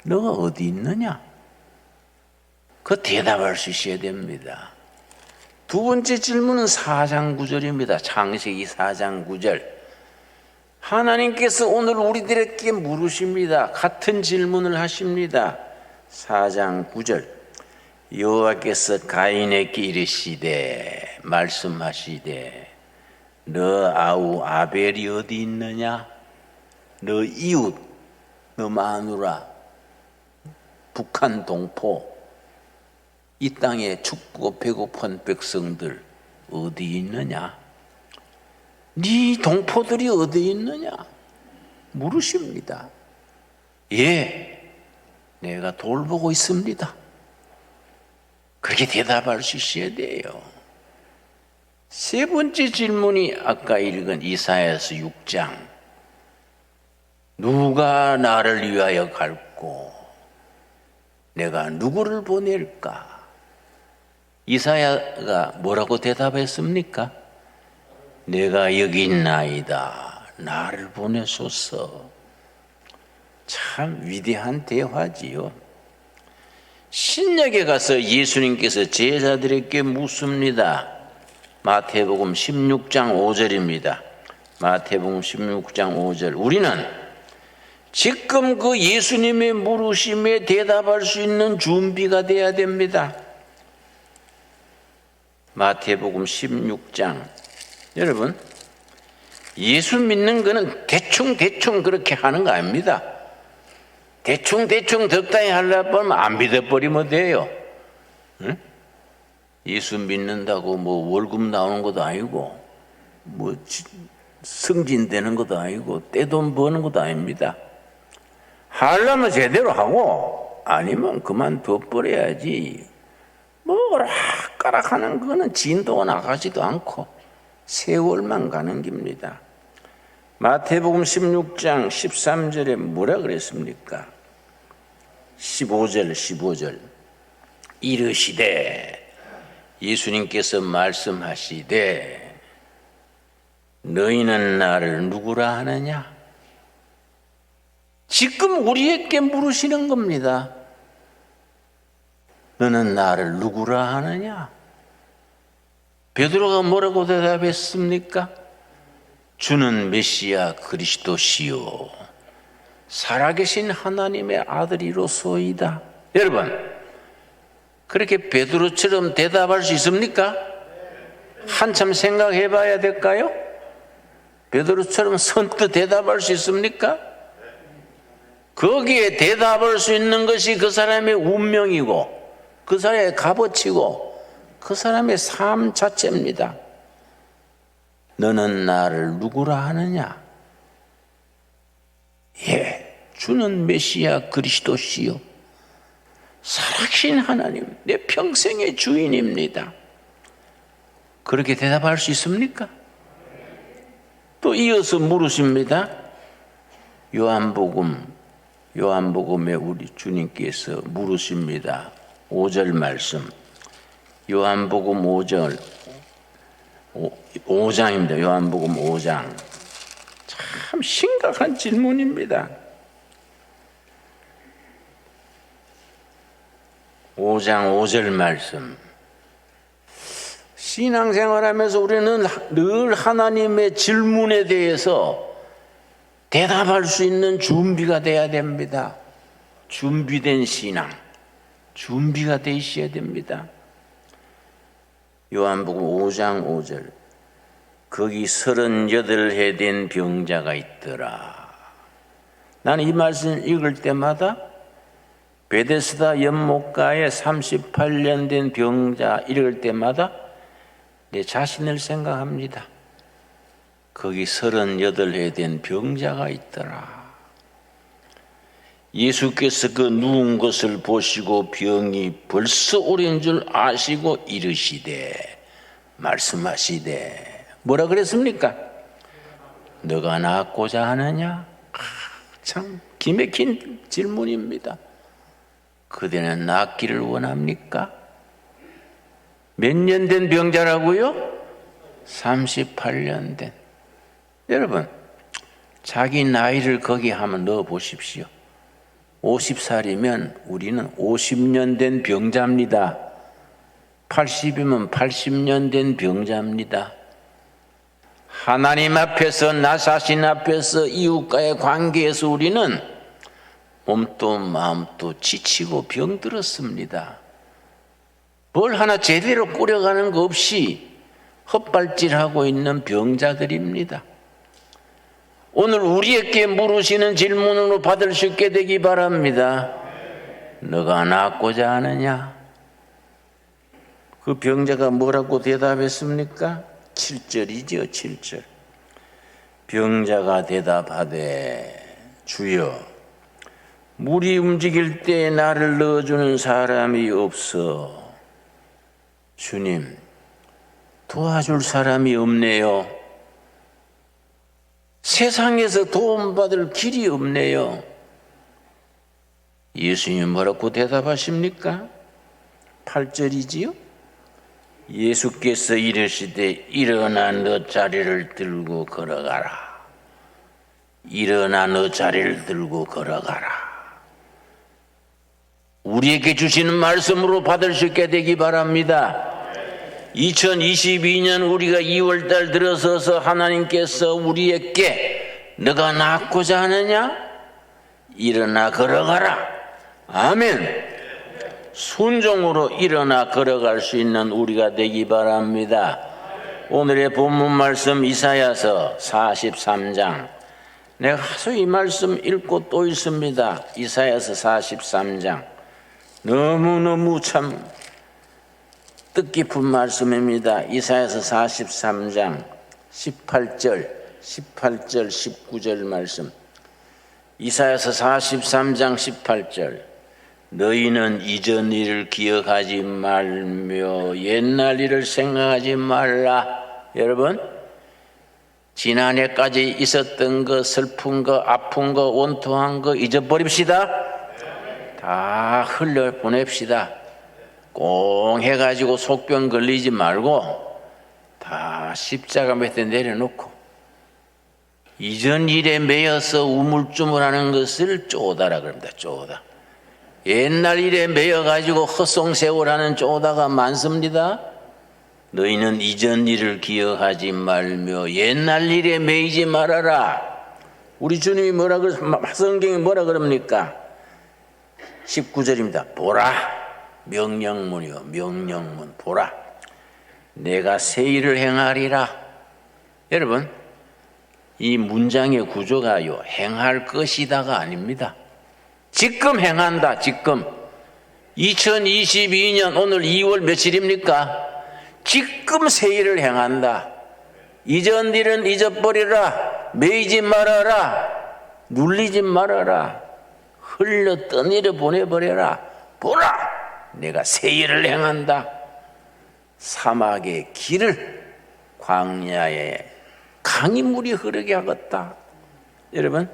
너가 어디 있느냐? 그 대답할 수 있어야 됩니다. 두 번째 질문은 4장 9절입니다. 창세기 4장 9절. 하나님께서 오늘 우리들에게 물으십니다. 같은 질문을 하십니다. 4장 9절. 여호와께서 가인에게 이르시되 말씀하시되 너 아우 아벨이 어디 있느냐? 너 이웃, 너 마누라, 북한 동포, 이 땅에 춥고 배고픈 백성들 어디 있느냐? 네 동포들이 어디 있느냐? 물으십니다. 예, 내가 돌보고 있습니다. 그렇게 대답할 수 있어야 돼요. 세 번째 질문이 아까 읽은 이사야서 6장. 누가 나를 위하여 갈고 내가 누구를 보낼까? 이사야가 뭐라고 대답했습니까? 내가 여기 있나이다. 나를 보내소서. 참 위대한 대화지요. 신약에 가서 예수님께서 제자들에게 묻습니다. 마태복음 16장 5절입니다. 마태복음 16장 5절. 우리는 지금 그 예수님의 물으심에 대답할 수 있는 준비가 돼야 됩니다. 마태복음 16장. 여러분, 예수 믿는 거는 대충 그렇게 하는 거 아닙니다. 대충 적당히 하려고 하면 안 믿어버리면 돼요. 응? 예수 믿는다고 뭐 월급 나오는 것도 아니고 뭐 승진되는 것도 아니고 떼돈 버는 것도 아닙니다. 하려면 제대로 하고 아니면 그만둬버려야지. 뭐 오락가락 하는 거는 진도가 나가지도 않고 세월만 가는 겁니다. 마태복음 16장 13절에 뭐라 그랬습니까? 15절 이르시되 예수님께서 말씀하시되 너희는 나를 누구라 하느냐? 지금 우리에게 물으시는 겁니다. 너는 나를 누구라 하느냐? 베드로가 뭐라고 대답했습니까? 주는 메시아 그리스도시요 살아계신 하나님의 아들이로소이다. 여러분, 그렇게 베드로처럼 대답할 수 있습니까? 한참 생각해 봐야 될까요? 베드로처럼 선뜻 대답할 수 있습니까? 거기에 대답할 수 있는 것이 그 사람의 운명이고 그 사람의 값어치고 그 사람의 삶 자체입니다. 너는 나를 누구라 하느냐? 예, 주는 메시아 그리스도시요 살아계신 하나님, 내 평생의 주인입니다. 그렇게 대답할 수 있습니까? 또 이어서 물으십니다. 요한복음에 우리 주님께서 물으십니다. 5절 말씀. 요한복음 5장입니다. 요한복음 5장. 참 심각한 질문입니다. 5장 5절 말씀. 신앙생활하면서 우리는 늘 하나님의 질문에 대해서 대답할 수 있는 준비가 돼야 됩니다. 준비된 신앙, 준비가 돼 있어야 됩니다. 요한복음 5장 5절. 거기 38해 된 병자가 있더라. 나는 이 말씀 읽을 때마다 베데스다 연못가에 38년 된 병자 읽을 때마다 내 자신을 생각합니다. 거기 38해 된 병자가 있더라. 예수께서 그 누운 것을 보시고 병이 벌써 오랜 줄 아시고 이르시되 말씀하시되 뭐라 그랬습니까? 너가 낫고자 하느냐? 참 기맥힌 질문입니다. 그대는 낫기를 원합니까? 몇 년 된 병자라고요? 38년 된. 여러분, 자기 나이를 거기 한번 넣어 보십시오. 50살이면 우리는 50년 된 병자입니다. 80이면 80년 된 병자입니다. 하나님 앞에서, 나 자신 앞에서, 이웃과의 관계에서 우리는 몸도 마음도 지치고 병들었습니다. 뭘 하나 제대로 꾸려가는 거 없이 헛발질하고 있는 병자들입니다. 오늘 우리에게 물으시는 질문으로 받을 수 있게 되기 바랍니다. 너가 낫고자 하느냐? 그 병자가 뭐라고 대답했습니까? 7절이죠, 7절. 병자가 대답하되 주여, 물이 움직일 때 나를 넣어주는 사람이 없어. 주님, 도와줄 사람이 없네요. 세상에서 도움받을 길이 없네요. 예수님 뭐라고 대답하십니까? 8절이지요? 예수께서 이르시되 일어나 너 자리를 들고 걸어가라. 일어나 너 자리를 들고 걸어가라. 우리에게 주시는 말씀으로 받을 수 있게 되기 바랍니다. 2022년 우리가 2월달 들어서서 하나님께서 우리에게 너가 낫고자 하느냐? 일어나 걸어가라. 아멘. 순종으로 일어나 걸어갈 수 있는 우리가 되기 바랍니다. 오늘의 본문 말씀 이사야서 43장. 내가 하도 이 말씀 읽고 또 읽습니다. 이사야서 43장. 너무너무 참 뜻깊은 말씀입니다. 이사야서 43장 18절, 19절 말씀. 이사야서 43장 18절. 너희는 이전 일을 기억하지 말며 옛날 일을 생각하지 말라. 여러분, 지난해까지 있었던 거, 슬픈 거, 아픈 거, 원통한 거 잊어버립시다. 다 흘려보냅시다. 꽁 해가지고 속병 걸리지 말고 다 십자가 밑에 내려놓고 이전 일에 매여서 우물쭈물하는 것을 쪼다라 그럽니다. 쪼다. 옛날 일에 매여가지고 헛송세월하는 쪼다가 많습니다. 너희는 이전 일을 기억하지 말며 옛날 일에 매이지 말아라. 우리 주님이 뭐라 성경이 뭐라 그럽니까? 19절입니다. 보라. 명령문이요. 명령문. 보라. 내가 새 일을 행하리라. 여러분, 이 문장의 구조가요, 행할 것이다가 아닙니다. 지금 행한다, 지금. 2022년 오늘 2월 며칠입니까? 지금 새 일을 행한다. 이전 일은 잊어버리라. 매이지 말아라. 눌리지 말아라. 흘려 떠내려 보내버려라. 보라! 내가 새 일을 행한다. 사막의 길을 광야에 강이 물이 흐르게 하겠다. 여러분,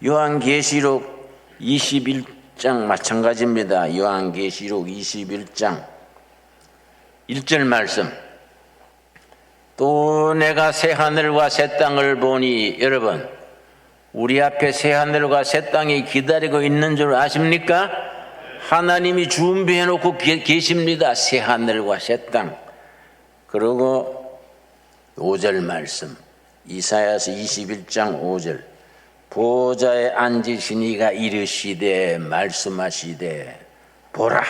요한계시록 21장 마찬가지입니다. 요한계시록 21장 1절 말씀. 또 내가 새 하늘과 새 땅을 보니, 여러분, 우리 앞에 새 하늘과 새 땅이 기다리고 있는 줄 아십니까? 하나님이 준비해 놓고 계십니다. 새 하늘과 새 땅. 그리고 5절 말씀, 이사야서 21장 5절. 보좌에 앉으신 이가 이르시되 말씀하시되 보라,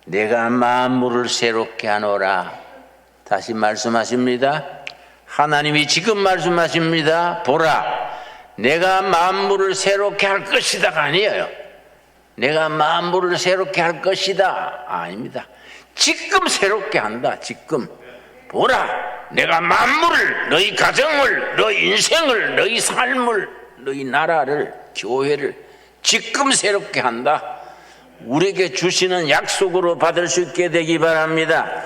내가 만물을 새롭게 하노라. 다시 말씀하십니다. 하나님이 지금 말씀하십니다. 보라, 내가 만물을 새롭게 할 것이다가 아니에요. 내가 만물을 새롭게 할 것이다 아닙니다. 지금 새롭게 한다. 지금. 보라, 내가 만물을, 너희 가정을, 너희 인생을, 너희 삶을, 너희 나라를, 교회를 지금 새롭게 한다. 우리에게 주시는 약속으로 받을 수 있게 되기 바랍니다.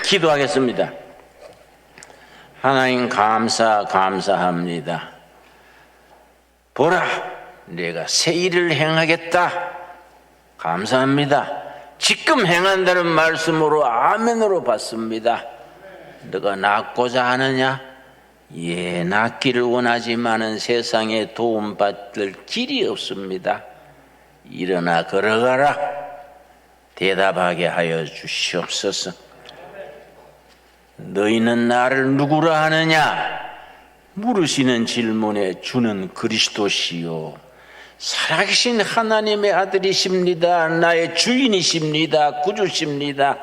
기도하겠습니다. 하나님 감사합니다. 보라, 내가 새 일을 행하겠다. 감사합니다. 지금 행한다는 말씀으로 아멘으로 받습니다. 너가 낫고자 하느냐? 예, 낫기를 원하지만은 세상에 도움받을 길이 없습니다. 일어나 걸어가라. 대답하게 하여 주시옵소서. 너희는 나를 누구라 하느냐? 물으시는 질문에 주는 그리스도시요, 살아계신 하나님의 아들이십니다. 나의 주인이십니다. 구주십니다.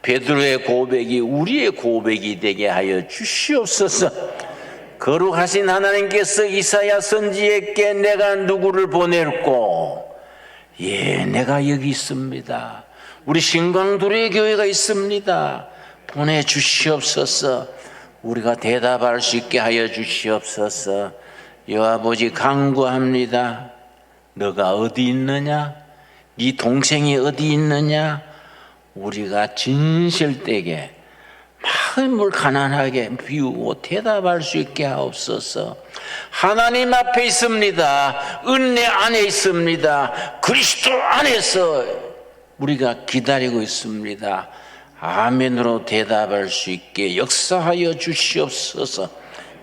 베드로의 고백이 우리의 고백이 되게 하여 주시옵소서. 거룩하신 하나님께서 이사야 선지에게 내가 누구를 보낼꼬? 예, 내가 여기 있습니다. 우리 신광도래 교회가 있습니다. 보내주시옵소서. 우리가 대답할 수 있게 하여 주시옵소서. 여아버지 간구합니다. 너가 어디 있느냐? 네 동생이 어디 있느냐? 우리가 진실되게 마음을 가난하게 비우고 대답할 수 있게 하옵소서. 하나님 앞에 있습니다. 은혜 안에 있습니다. 그리스도 안에서 우리가 기다리고 있습니다. 아멘으로 대답할 수 있게 역사하여 주시옵소서.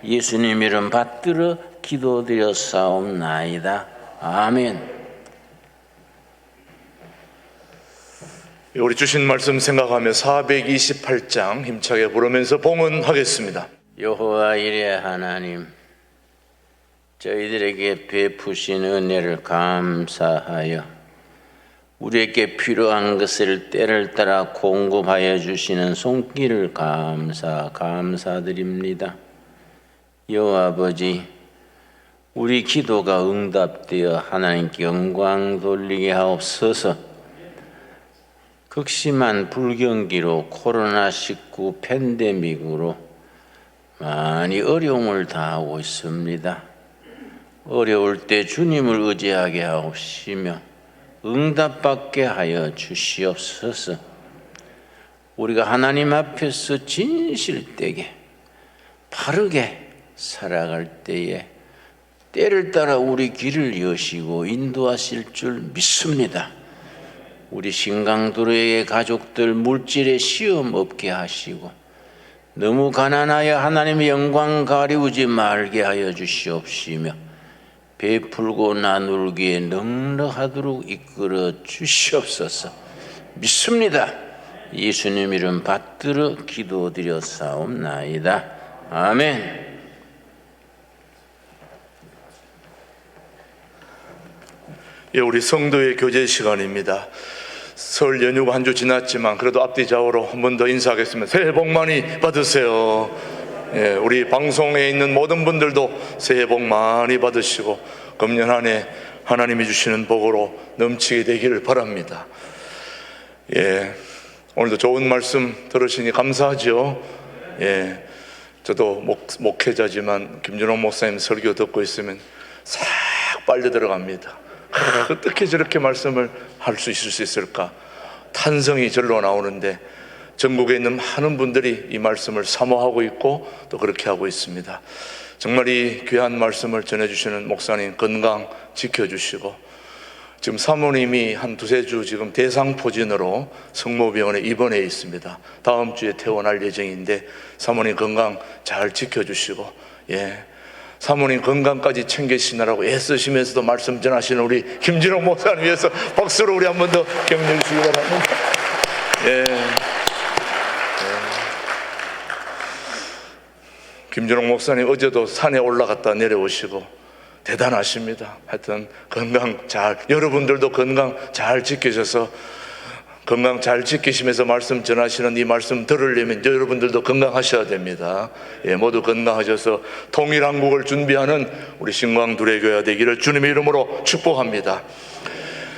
예수님 이름 받들어 기도드렸사옵나이다. 아멘. 우리 주신 말씀 생각하며 428장 힘차게 부르면서 봉헌하겠습니다. 여호와 이레 하나님, 저희들에게 베푸신 은혜를 감사하여 우리에게 필요한 것을 때를 따라 공급하여 주시는 손길을 감사드립니다. 여호와 아버지, 우리 기도가 응답되어 하나님께 영광 돌리게 하옵소서. 극심한 불경기로 코로나19 팬데믹으로 많이 어려움을 당하고 있습니다. 어려울 때 주님을 의지하게 하옵시며 응답받게 하여 주시옵소서. 우리가 하나님 앞에서 진실되게 바르게 살아갈 때에 때를 따라 우리 길을 여시고 인도하실 줄 믿습니다. 우리 신강도로의 가족들 물질에 시험 없게 하시고 너무 가난하여 하나님의 영광 가리우지 말게 하여 주시옵시며 베풀고 나누기에 넉넉하도록 이끌어 주시옵소서. 믿습니다. 예수님 이름 받들어 기도드렸사옵나이다. 아멘. 예, 우리 성도의 교제 시간입니다. 설 연휴가 한 주 지났지만 그래도 앞뒤 좌우로 한 번 더 인사하겠습니다. 새해 복 많이 받으세요. 우리 방송에 있는 모든 분들도 새해 복 많이 받으시고 금년 한 해 하나님이 주시는 복으로 넘치게 되기를 바랍니다. 오늘도 좋은 말씀 들으시니 감사하죠. 저도 목회자지만 김준호 목사님 설교 듣고 있으면 싹 빨려 들어갑니다. 어떻게 저렇게 말씀을 할 수 있을 수 있을까? 탄성이 절로 나오는데 전국에 있는 많은 분들이 이 말씀을 사모하고 있고 또 그렇게 하고 있습니다. 정말 이 귀한 말씀을 전해주시는 목사님 건강 지켜주시고, 지금 사모님이 한 두세 주 지금 대상포진으로 성모병원에 입원해 있습니다. 다음 주에 퇴원할 예정인데 사모님 건강 잘 지켜주시고, 사모님 건강까지 챙기시느라고 애쓰시면서도 말씀 전하시는 우리 김진호 목사님 위해서 박수로 우리 한 번 더 격려해 주시기 바랍니다. 김준홍 목사님 어제도 산에 올라갔다 내려오시고 대단하십니다. 하여튼 건강 잘, 여러분들도 건강 잘 지키셔서 건강 잘 지키시면서 말씀 전하시는 이 말씀 들으려면 여러분들도 건강하셔야 됩니다. 모두 건강하셔서 통일한국을 준비하는 우리 신광두레교회가 되기를 주님의 이름으로 축복합니다.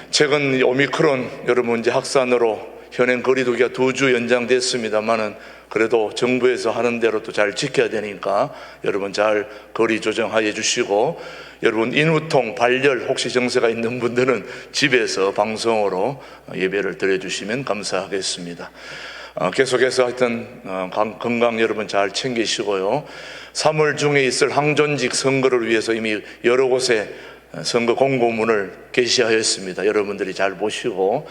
최근 오미크론 여러분 이제 확산으로 현행 거리두기가 2주 연장됐습니다만은 그래도 정부에서 하는 대로 또 잘 지켜야 되니까 여러분 잘 거리 조정하여 주시고, 여러분 인후통, 발열 혹시 증세가 있는 분들은 집에서 방송으로 예배를 드려주시면 감사하겠습니다. 계속해서 하여튼 건강 여러분 잘 챙기시고요. 3월 중에 있을 항존직 선거를 위해서 이미 여러 곳에 선거 공고문을 게시하였습니다. 여러분들이 잘 보시고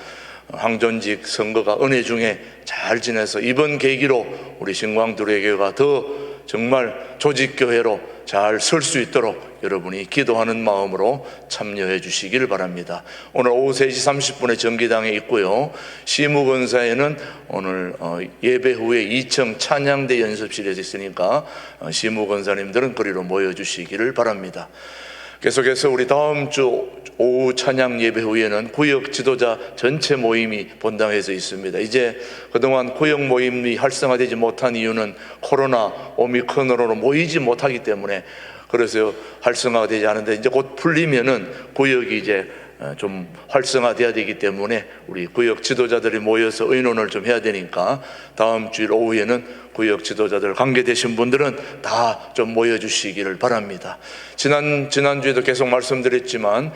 항존직 선거가 은혜 중에 잘 지내서 이번 계기로 우리 신광두레교회가 더 정말 조직교회로 잘 설 수 있도록 여러분이 기도하는 마음으로 참여해 주시길 바랍니다. 오늘 오후 3시 30분에 정기당에 있고요. 시무건사에는 오늘 예배 후에 2층 찬양대 연습실에 있으니까 시무건사님들은 거리로 모여주시기를 바랍니다. 계속해서 우리 다음 주 오후 찬양 예배 후에는 구역 지도자 전체 모임이 본당에서 있습니다. 이제 그동안 구역 모임이 활성화되지 못한 이유는 코로나 오미크론으로 모이지 못하기 때문에, 그래서 활성화가 되지 않은데 이제 곧 풀리면은 구역이 이제 좀 활성화돼야 되기 때문에 우리 구역 지도자들이 모여서 의논을 좀 해야 되니까 다음 주일 오후에는 구역 지도자들 관계되신 분들은 다 좀 모여주시기를 바랍니다. 지난주에도 계속 말씀드렸지만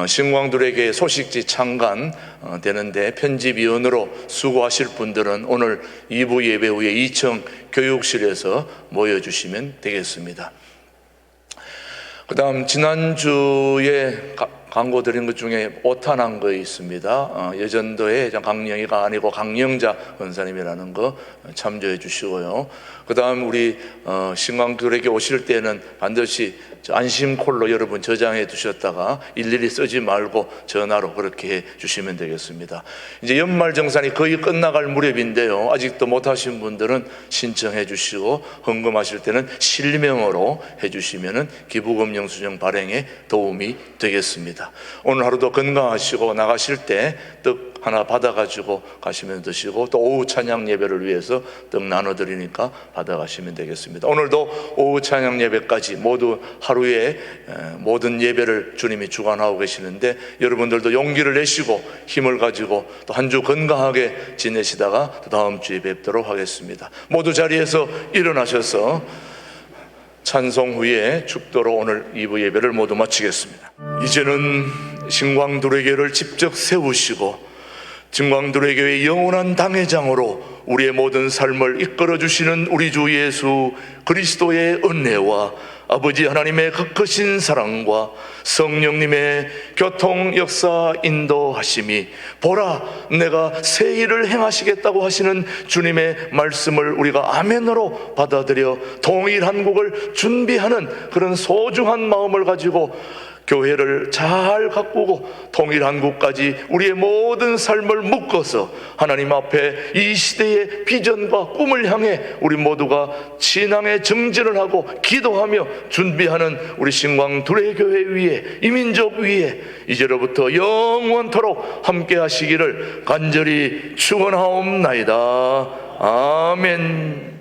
신광두레교회 소식지 창간 되는데 편집위원으로 수고하실 분들은 오늘 2부 예배 후에 2층 교육실에서 모여주시면 되겠습니다. 그 다음 지난주에 광고 드린 것 중에 오탄한 거 있습니다. 여전도의 강영희가 아니고 강영자 권사님이라는 거 참조해 주시고요. 그 다음 우리 신광두레교회 오실 때는 반드시 안심콜로 여러분 저장해 두셨다가 일일이 쓰지 말고 전화로 그렇게 해 주시면 되겠습니다. 이제 연말정산이 거의 끝나갈 무렵인데요, 아직도 못하신 분들은 신청해 주시고 헌금하실 때는 실명으로 해 주시면 기부금 영수증 발행에 도움이 되겠습니다. 오늘 하루도 건강하시고 나가실 때 떡 하나 받아가지고 가시면 드시고, 또 오후 찬양 예배를 위해서 떡 나눠드리니까 받아가시면 되겠습니다. 오늘도 오후 찬양 예배까지 모두 하루에 모든 예배를 주님이 주관하고 계시는데, 여러분들도 용기를 내시고 힘을 가지고 또 한 주 건강하게 지내시다가 또 다음 주에 뵙도록 하겠습니다. 모두 자리에서 일어나셔서 찬송 후에 축도로 오늘 2부 예배를 모두 마치겠습니다. 이제는 신광두레교회를 직접 세우시고 신광두레교회의 영원한 당회장으로 우리의 모든 삶을 이끌어주시는 우리 주 예수 그리스도의 은혜와 아버지 하나님의 크신 사랑과 성령님의 교통 역사 인도하심이, 보라 내가 새 일을 행하시겠다고 하시는 주님의 말씀을 우리가 아멘으로 받아들여 통일한국을 준비하는 그런 소중한 마음을 가지고 교회를 잘 가꾸고 통일한국까지 우리의 모든 삶을 묶어서 하나님 앞에 이 시대의 비전과 꿈을 향해 우리 모두가 신앙의 정진을 하고 기도하며 준비하는 우리 신광두레교회 위에, 이 민족 위에 이제로부터 영원토록 함께 하시기를 간절히 축원하옵나이다. 아멘.